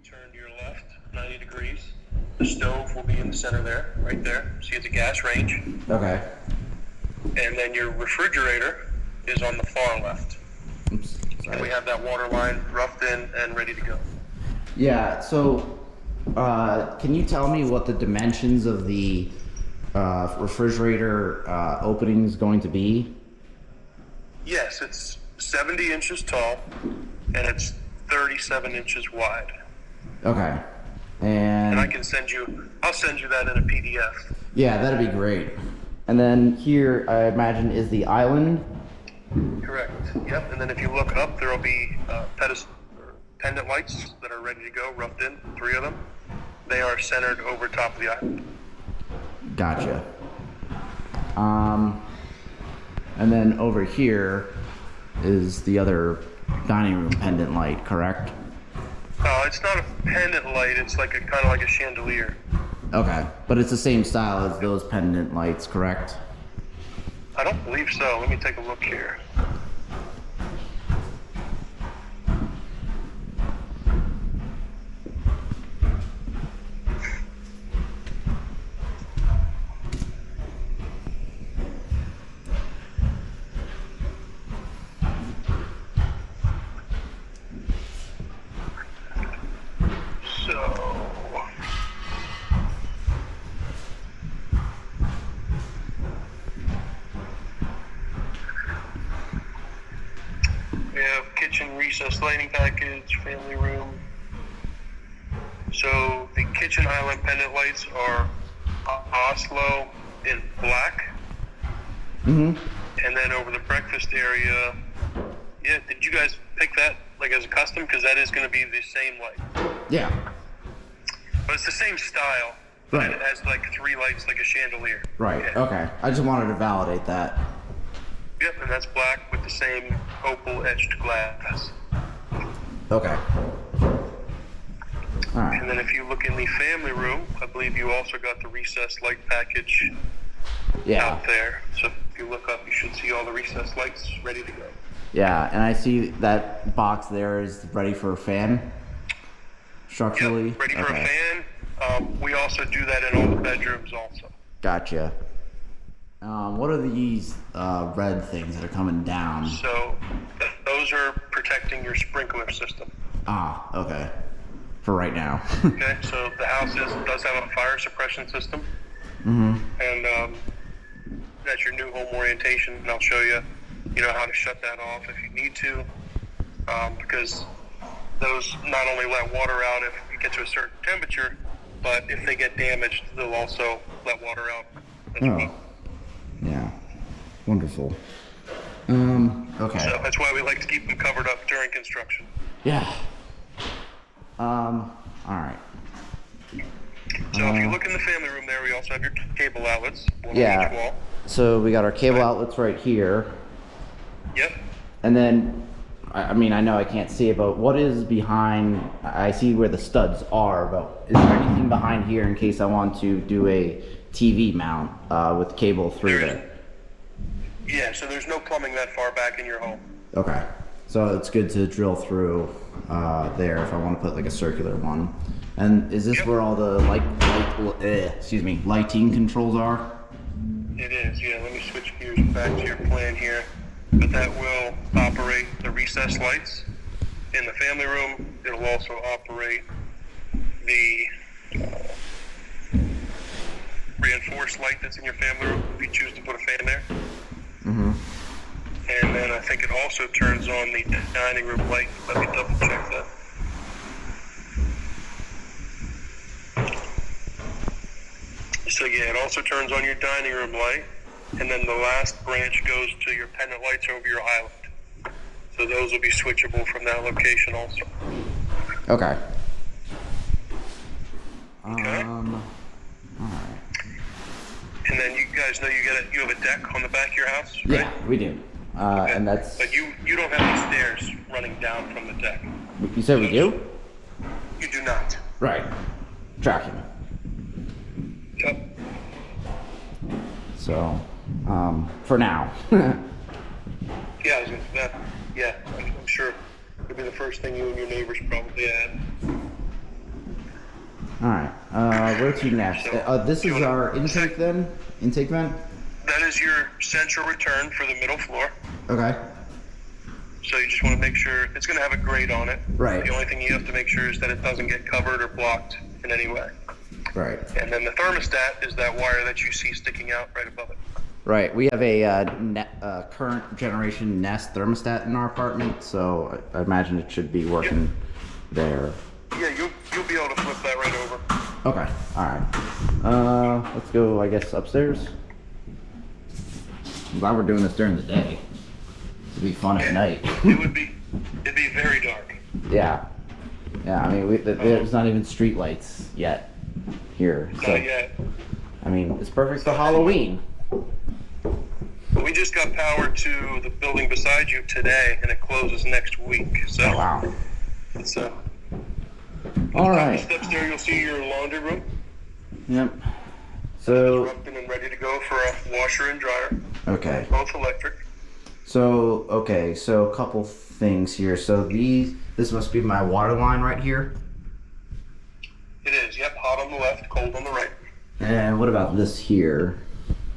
Turn to your left, 90 degrees. The stove will be in the center there, right there. See, it's a gas range. Okay. And then your refrigerator is on the far left. Oops. Sorry. And we have that water line roughed in and ready to go. Yeah, so can you tell me what the dimensions of the refrigerator opening is going to be? Yes, it's 70 inches tall and it's 37 inches wide. Okay. And And I'll send you that in a PDF. yeah, that'd be great. And then here, I imagine, is the island. Correct. Yep. And then if you look up, there will be pendant lights that are ready to go, roughed in, 3 of them. They are centered over top of the island. Gotcha. And then over here is the other dining room pendant light, correct? It's not a pendant light. It's like kind of like a chandelier. Okay, but it's the same style as those pendant lights, correct? I don't believe so. Let me take a look here. We have kitchen recess lighting package, family room. So the kitchen island pendant lights are Oslo in black. Mm-hmm. And then over the breakfast area, yeah, did you guys pick that like as a custom? Because that is going to be the same light. Yeah. But it's the same style. But Right. it has like 3 lights like a chandelier. Right, Yeah. okay. I just wanted to validate that. Yep, and that's black with the same opal etched glass. Okay. Alright. And then if you look in the family room, I believe you also got the recessed light package Yeah. out there. So if you look up, you should see all the recessed lights ready to go. Yeah, and I see that box there is ready for a fan. Structurally. Yep, ready for Okay. a fan. We also do that in all the bedrooms also. Gotcha. What are these red things that are coming down? So those are protecting your sprinkler system. Ah, okay. For right now. Okay, so the house does have a fire suppression system. Mm-hmm. And that's your new home orientation, and I'll show you, how to shut that off if you need to, because those not only let water out if you get to a certain temperature, but if they get damaged, they'll also let water out as well. Yeah. Wonderful. Okay. So that's why we like to keep them covered up during construction. Yeah. Alright. So if you look in the family room there, we also have your cable outlets, one on each Yeah. wall. So we got our cable outlets right here. Yep. And then, I mean, I know I can't see it, but what is behind, I see where the studs are, but is there anything behind here in case I want to do a TV mount with cable through there? Yeah, so there's no plumbing that far back in your home. Okay. So it's good to drill through there if I want to put like a circular one. And is this Yep. where all the lighting controls are? It is, yeah. Let me switch gears back to your plan here. But that will operate the recessed lights in the family room. It'll also operate the reinforced light that's in your family room if you choose to put a fan there. Mm-hmm. And then I think it also turns on the dining room light. Let me double check that. So yeah, it also turns on your dining room light, and then the last branch goes to your pendant lights over your island. So those will be switchable from that location also. Okay. Okay. Alright. And then you guys know you have a deck on the back of your house, right? Yeah, we do. And that's... But you don't have any stairs running down from the deck. You said we do? You do not. Right. Tracking. Yep. So, for now. Yeah, I was gonna say that. Yeah, I'm sure it'll be the first thing you and your neighbors probably add. All right. Where to next? This is our intake then? Intake vent? That is your central return for the middle floor. Okay. So you just want to make sure it's going to have a grate on it. Right. The only thing you have to make sure is that it doesn't get covered or blocked in any way. Right. And then the thermostat is that wire that you see sticking out right above it. Right. We have a current generation Nest thermostat in our apartment, so I imagine it should be working there. Yeah, you'll be able to flip that right over. Okay. All right. Let's go, I guess, upstairs. I'm glad we're doing this during the day. It'd be fun at night. It'd be very dark. Yeah. Yeah, I mean, there's not even street lights yet here. So, Not yet. I mean, it's perfect for Halloween. But we just got power to the building beside you today, and it closes next week. So, Oh, wow. It's All right. steps there, you'll see your laundry room. Yep. So, It's and ready to go for a washer and dryer. okay. Both electric. So, okay, so a couple things here. So this must be my water line right here. It is. Yep. Hot on the left, cold on the right. And what about this here?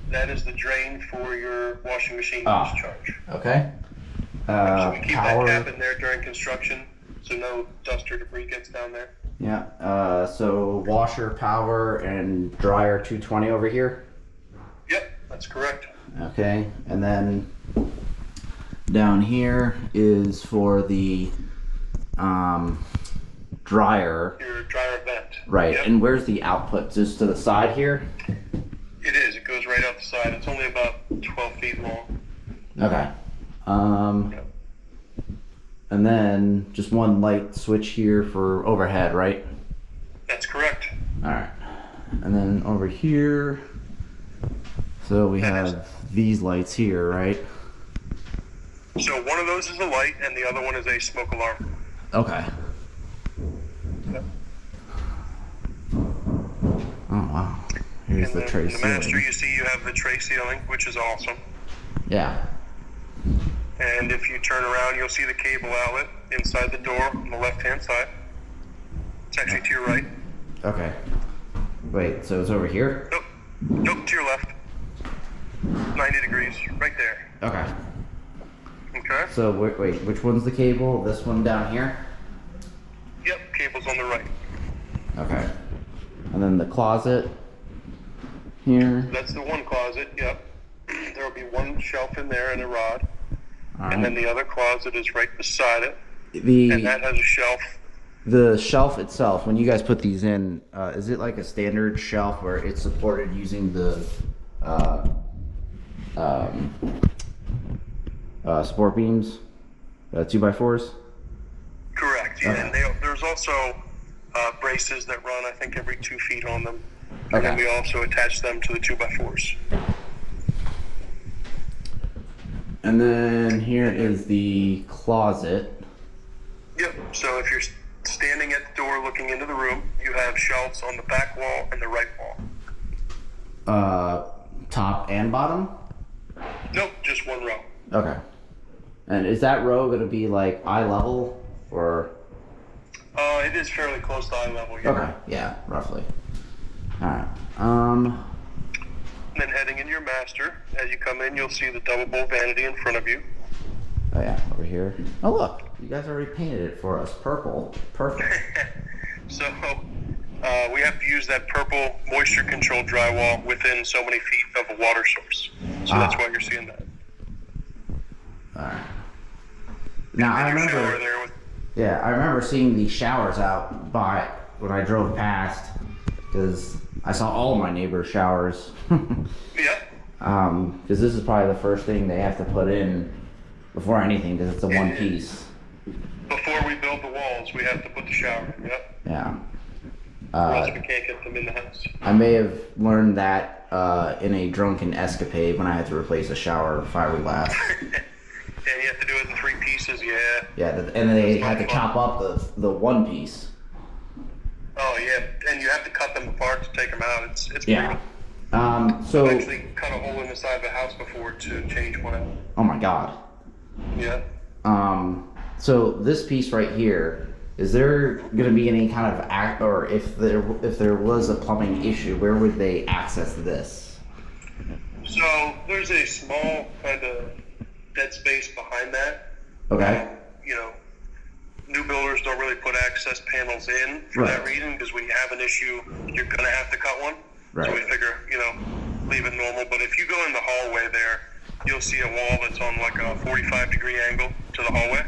That is the drain for your washing machine Ah. discharge. Okay. So we keep Power. that cap in there during construction, so no dust or debris gets down there. Yeah. So washer, power, and dryer 220 over here. Yep, that's correct. Okay. And then down here is for the dryer. Your dryer vent. Right. Yep. And where's the output? Just to the side here? It is. It goes right out the side. It's only about 12 feet long. Okay. Yep. And then just one light switch here for overhead, right? That's correct. All right. And then over here, so we have these lights here, right? So one of those is a light, and the other one is a smoke alarm. Okay. Yep. Oh, wow. Here's And the then tray in the master, ceiling. you see you have the tray ceiling, which is awesome. Yeah. And if you turn around, you'll see the cable outlet inside the door on the left-hand side. It's actually to your right. Okay. Wait, so it's over here? Nope. Nope, to your left. 90 degrees, right there. Okay. Okay? So wait, which one's the cable? This one down here? Yep, cable's on the right. Okay. And then the closet here. That's the one closet, yep. There will be one shelf in there and a rod. All And then right. the other closet is right beside it. And that The has a shelf. shelf itself, when you guys put these in, is it like a standard shelf where it's supported using the support beams, 2x4s? Correct, yeah. Okay. And there's also braces that run, I think, every 2 feet on them. And then Okay. we also attach them to the 2x4s. And then here is the closet. Yep, so if you're standing at the door looking into the room, you have shelves on the back wall and the right wall. Top and bottom? Nope, just one row. Okay. And is that row gonna be like eye level or? It is fairly close to eye level, yeah. Okay, yeah, roughly. Alright. And then heading in your master, as you come in, you'll see the double bowl vanity in front of you. Oh yeah, over here. Oh look, you guys already painted it for us. Purple. Perfect. So we have to use that purple moisture controlled drywall within so many feet of a water source. So that's why you're seeing that. Alright. Now I Your shower remember, there with, yeah, I remember seeing these showers out by when I drove past, because I saw all my neighbors' showers. yep. Because this is probably the first thing they have to put in before anything, because it's a one piece. Before we build the walls, we have to put the shower in. Yep. Yeah. Or else we can't get them in the house. I may have learned that in a drunken escapade when I had to replace a shower fiberglass. And you have to do it in 3 pieces, yeah. Yeah, and they had to chop up the one piece. Oh, yeah. And you have to cut them apart to take them out. It's Yeah. brutal. So. I've actually cut a hole in the side of the house before to change one out. Oh my God. Yeah. So this piece right here is there going to be any kind of or if there was a plumbing issue, where would they access this? So there's a small kind of dead space behind that. Okay. You know, new builders don't really put access panels in for that reason, because when you have an issue, you're going to have to cut one. Right. So we figure, you know, leave it normal. But if you go in the hallway there, you'll see a wall that's on like a 45-degree angle to the hallway.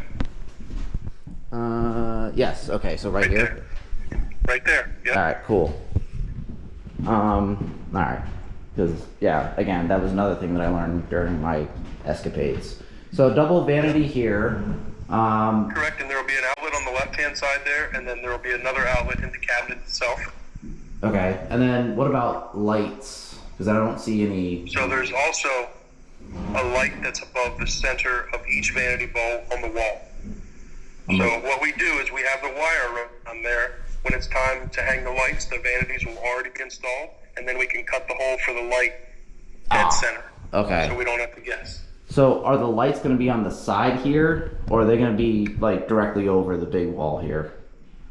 Yes. Okay. So right here. There. Right there. Yeah. All right. Cool. All right. Because yeah, again, that was another thing that I learned during my escapades. So double vanity here. Correct, and there will be an outlet on the left-hand side there, and then there will be another outlet in the cabinet itself. Okay, and then what about lights? Because I don't see any. So there's also a light that's above the center of each vanity bowl on the wall. So what we do is we have the wire on there. When it's time to hang the lights, the vanities will already be installed, and then we can cut the hole for the light dead center. Okay. So we don't have to guess. So are the lights going to be on the side here, or are they going to be like directly over the big wall here?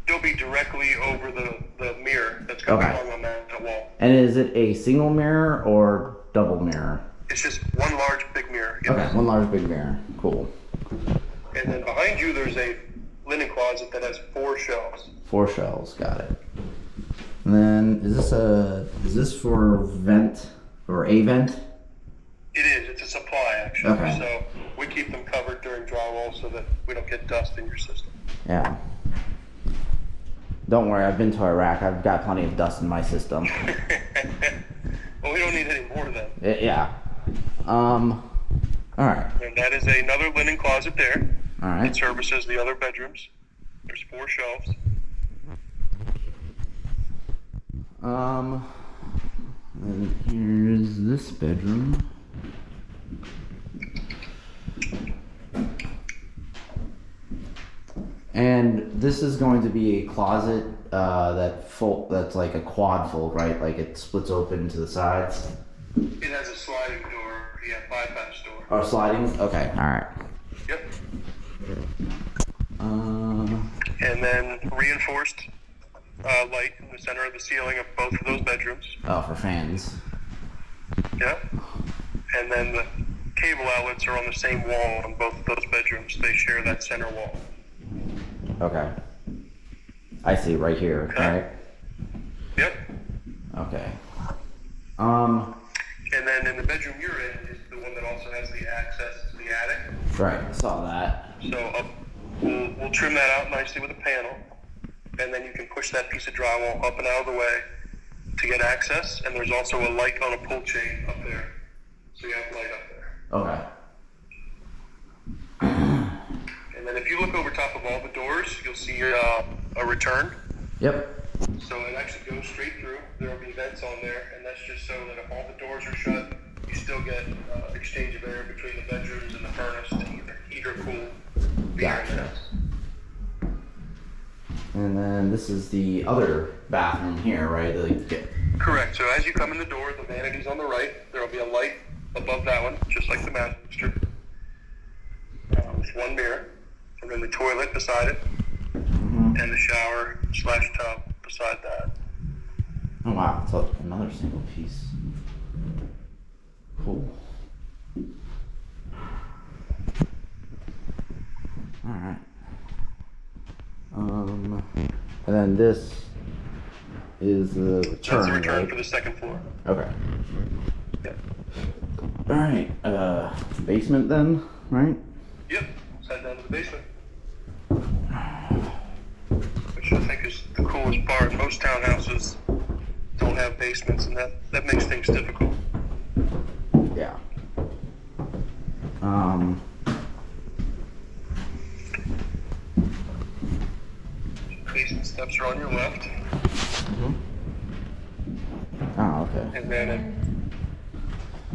They'll be directly over the mirror that's going to be hung on that wall. And is it a single mirror or double mirror? It's just one large big mirror. Yes. Okay, one large big mirror. Cool. And then behind you, there's a linen closet that has 4 shelves. 4 shelves, got it. And then is this for vent or a vent? It is. It's a supply, actually. Okay. So we keep them covered during drywall so that we don't get dust in your system. Yeah. Don't worry, I've been to Iraq. I've got plenty of dust in my system. Well, we don't need any more then. Yeah. All right. And that is another linen closet there. All right. It services the other bedrooms. There's 4 shelves. And here's this bedroom. And this is going to be a closet that's like a quad fold, right? Like it splits open to the sides. It has a sliding door. Yeah, bypass door. Oh, sliding? Okay, all right. Yep. Uh, And then reinforced light in the center of the ceiling of both of those bedrooms. oh, for fans. Yep. And then the cable outlets are on the same wall on both of those bedrooms. They share that center wall. Okay. I see, right here, Okay. right? Yep. Okay. And then in the bedroom you're in is the one that also has the access to the attic. Right, saw that. So we'll trim that out nicely with a panel, and then you can push that piece of drywall up and out of the way to get access. And there's also a light on a pull chain up there, so you have light up there. Okay. And then if you look over top of all the doors, you'll see a return. Yep. So it actually goes straight through. There will be vents on there, and that's just so that if all the doors are shut, you still get exchange of air between the bedrooms and the furnace to either heat or cool the air in the house. And then this is the other bathroom here, right? Correct. So as you come in the door, the vanity's on the right. There will be a light above that one, just like the master. With one mirror, and then the toilet beside it, and the shower/tub beside that. Oh wow, so another single piece. Cool. Alright. And then this is the return, That's the return right? for the second floor. Okay. Yep. Alright, basement then, right? Yep. Head down to the basement. Which I think is the coolest part. Most townhouses don't have basements, and that makes things difficult. Yeah. Basement steps are on your left. Mm-hmm. Oh, okay. And then at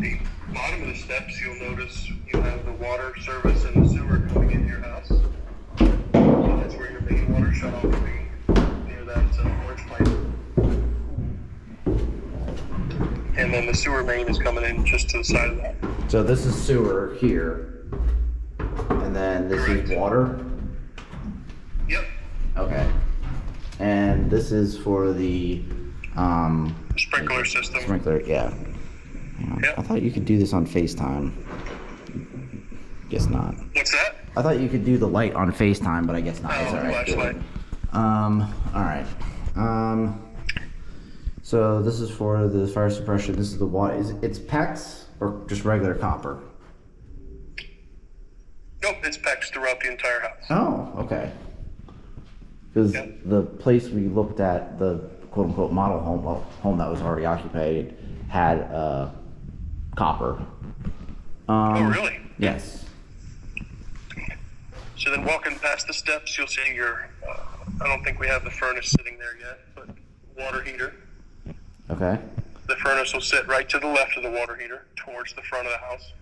the bottom of the steps, you'll notice you have the water service and the sewer coming into your house. So that's where your main water shutoff will be, near that orange pipe. And then the sewer main is coming in just to the side of that. So this is sewer here, and then this is water. Yep. Okay. and this is for the Sprinkler system. sprinkler. Yeah. Hang on. Yep. I thought you could do this on FaceTime. Guess not. What's that? I thought you could do the light on FaceTime, but I guess not. It's all right. Flashlight. All right. So this is for the fire suppression. This is the water. It's PEX or just regular copper? Nope, it's PEX throughout the entire house. Oh, okay. Because the place we looked at, the quote-unquote model home, well, home that was already occupied, had copper. Oh, really? Yes. So then walking past the steps, you'll see your, I don't think we have the furnace sitting there yet, but water heater. Okay. The furnace will sit right to the left of the water heater, towards the front of the house.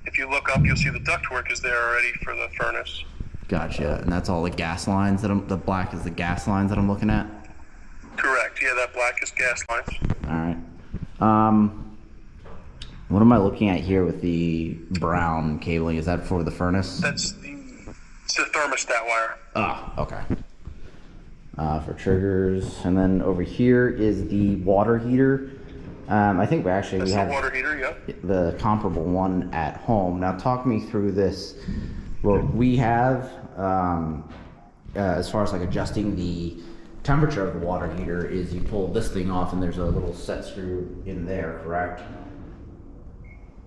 If you look up, you'll see the ductwork is there already for the furnace. Gotcha. And that's all the gas lines that the black is the gas lines that I'm looking at? Correct. Yeah, that black is gas lines. All right. What am I looking at here with the brown cabling? Is that for the furnace? It's the thermostat wire. Ah, okay. For triggers, and then over here is the water heater. I think we have the water heater, yeah. the comparable one at home. Now talk me through this. What we have, as far as like adjusting the temperature of the water heater, is you pull this thing off and there's a little set screw in there, correct?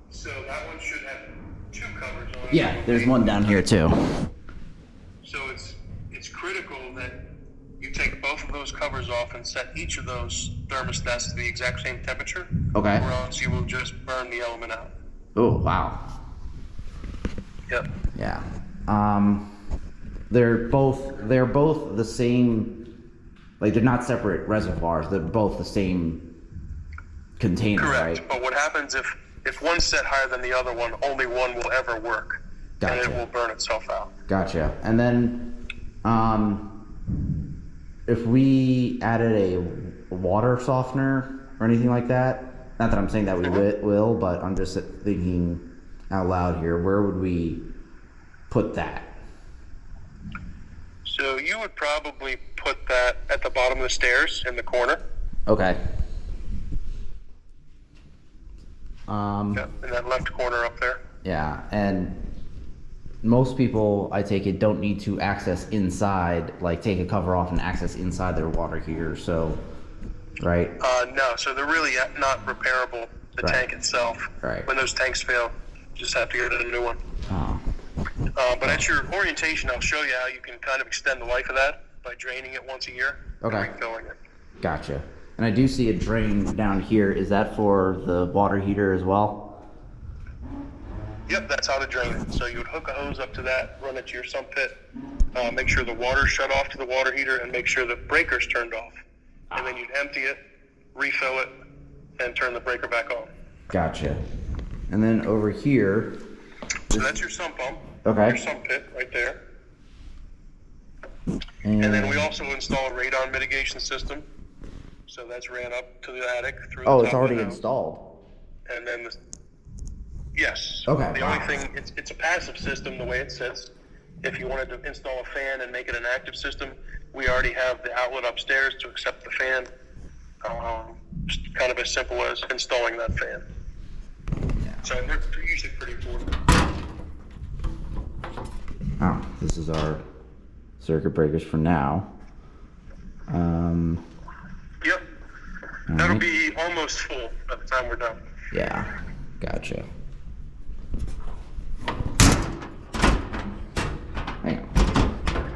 So that one should have two covers on it. Yeah, there's one down here too. So it's critical that you take both of those covers off and set each of those thermostats to the exact same temperature. Okay. Or else you will just burn the element out. Oh, wow. Yep. Yeah. They're both the same, like they're not separate reservoirs. They're both the same container, Correct. right? But what happens if one's set higher than the other one, only one will ever work. Gotcha. And it will burn itself out. Gotcha. And then, if we added a water softener or anything like that, not that I'm saying that we will, but I'm just thinking out loud here, where would we put that? So you would probably put that at the bottom of the stairs in the corner. Okay. Yeah, in that left corner up there. Yeah, and most people, I take it, don't need to access inside, like take a cover off and access inside their water heater, so, right? No, so they're really not repairable, the Right. tank itself. Right. When those tanks fail, you just have to get a new one. Oh, But at your orientation, I'll show you how you can kind of extend the life of that by draining it once a year Okay. and refilling it. gotcha. And I do see a drain down here. Is that for the water heater as well? Yep, that's how to drain it. So you would hook a hose up to that, run it to your sump pit, make sure the water's shut off to the water heater, and make sure the breaker's turned off. And then you'd empty it, refill it, and turn the breaker back on. Gotcha. And then over here, So that's your sump pump. Okay. Your sump pit right there. And then we also install a radon mitigation system. So that's ran up to the attic through the oh, top it's of already the house. installed. And then yes. Okay. The only thing, it's a passive system the way it sits. If you wanted to install a fan and make it an active system, we already have the outlet upstairs to accept the fan. Just kind of as simple as installing that fan. Yeah. So they're usually pretty affordable. Oh, this is our circuit breakers for now. Yep. That'll Alright. be almost full by the time we're done. Yeah, gotcha. Hang on.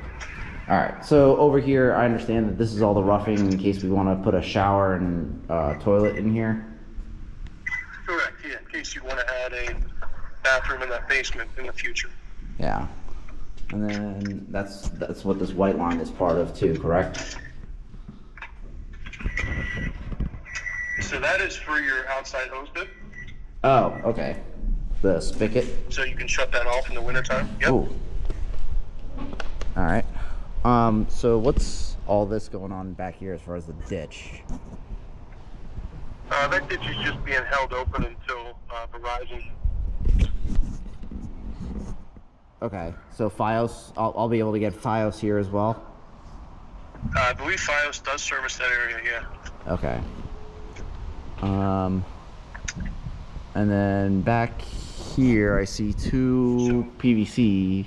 Alright, so over here, I understand that this is all the roughing in case we want to put a shower and toilet in here. Correct, yeah, in case you want to add a bathroom in that basement in the future. Yeah. And then that's what this white line is part of too, correct? So that is for your outside hose bib. Oh, okay. The spigot. So you can shut that off in the wintertime. Yep. Ooh. All right. So what's all this going on back here as far as the ditch? That ditch is just being held open until Verizon. Okay. So Fios, I'll be able to get Fios here as well. I believe FiOS does service that area, yeah. Okay. And then back here, I see two PVC.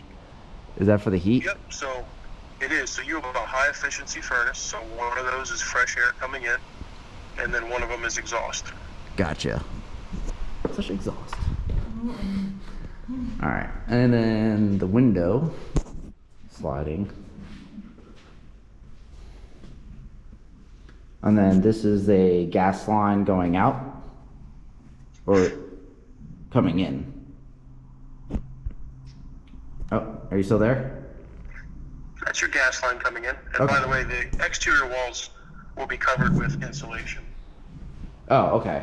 Is that for the heat? Yep, so it is. So you have a high efficiency furnace. So one of those is fresh air coming in, and then one of them is exhaust. Gotcha. Such exhaust. All right, and then the window sliding. And then this is a gas line going out or coming in. Oh, are you still there? That's your gas line coming in. And Okay. by the way, the exterior walls will be covered with insulation. Oh, okay.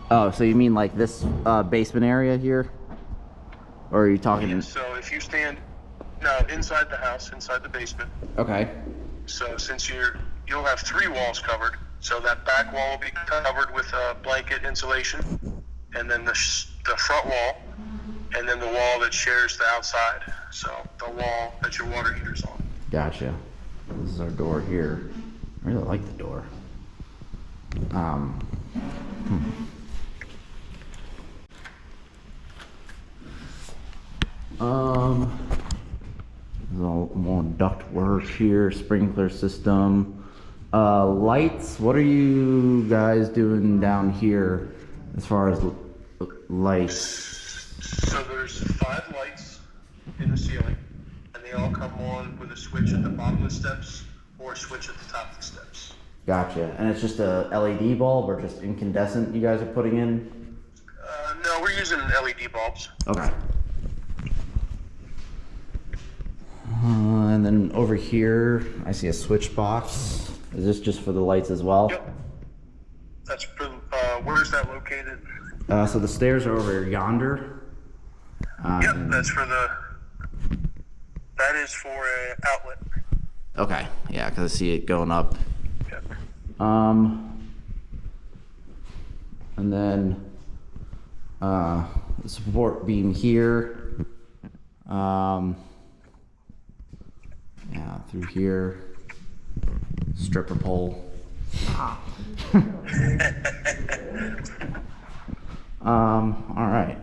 Oh, so you mean like this basement area here? Or are you talking? Yeah, so if you stand inside the house, inside the basement. Okay. So since you'll have 3 walls covered, so that back wall will be covered with blanket insulation, and then the front wall, and then the wall that shares the outside. So the wall that your water heater's on. Gotcha. This is our door here. I really like the door. There's a more duct work here, sprinkler system. Lights, what are you guys doing down here as far as lights? So there's 5 lights in the ceiling, and they all come on with a switch at the bottom of the steps or a switch at the top of the steps. Gotcha. And it's just a LED bulb or just incandescent you guys are putting in? No, we're using LED bulbs. Okay. And then over here, I see a switch box. Is this just for the lights as well? Yep. That's where's that located? So the stairs are over yonder. Yep, that is for an outlet. Okay, yeah, because I see it going up. Yep. And then the support beam here. Yeah, through here. Stripper pole. All right.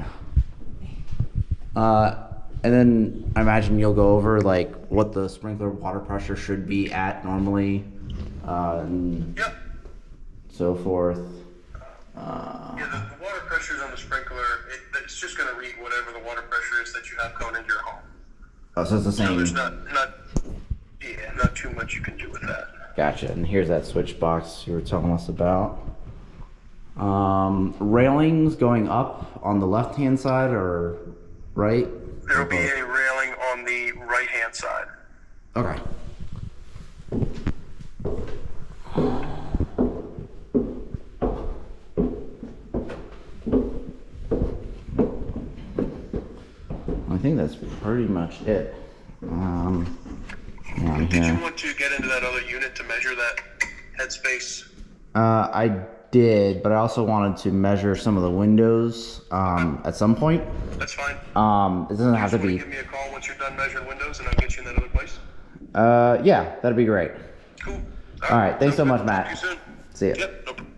And then I imagine you'll go over like what the sprinkler water pressure should be at normally, and Yep. so forth. Yeah, the water pressures on the sprinkler, it's just going to read whatever the water pressure is that you have going into your home. Oh, so it's the So same. there's not too much you can do with that. Gotcha. And here's that switch box you were telling us about. Railings going up on the left-hand side or right? There'll be a railing on the right-hand side. Okay. I think that's pretty much it. Down Did here. you want to get into that other unit to measure that headspace? I did, but I also wanted to measure some of the windows at some point. That's fine. It doesn't have to be. Give me a call once you're done measuring windows, and I'll get you in that other place. Yeah, that'd be great. Cool. All right, thanks so much, Matt. Talk to you soon. See ya. Yep. No problem.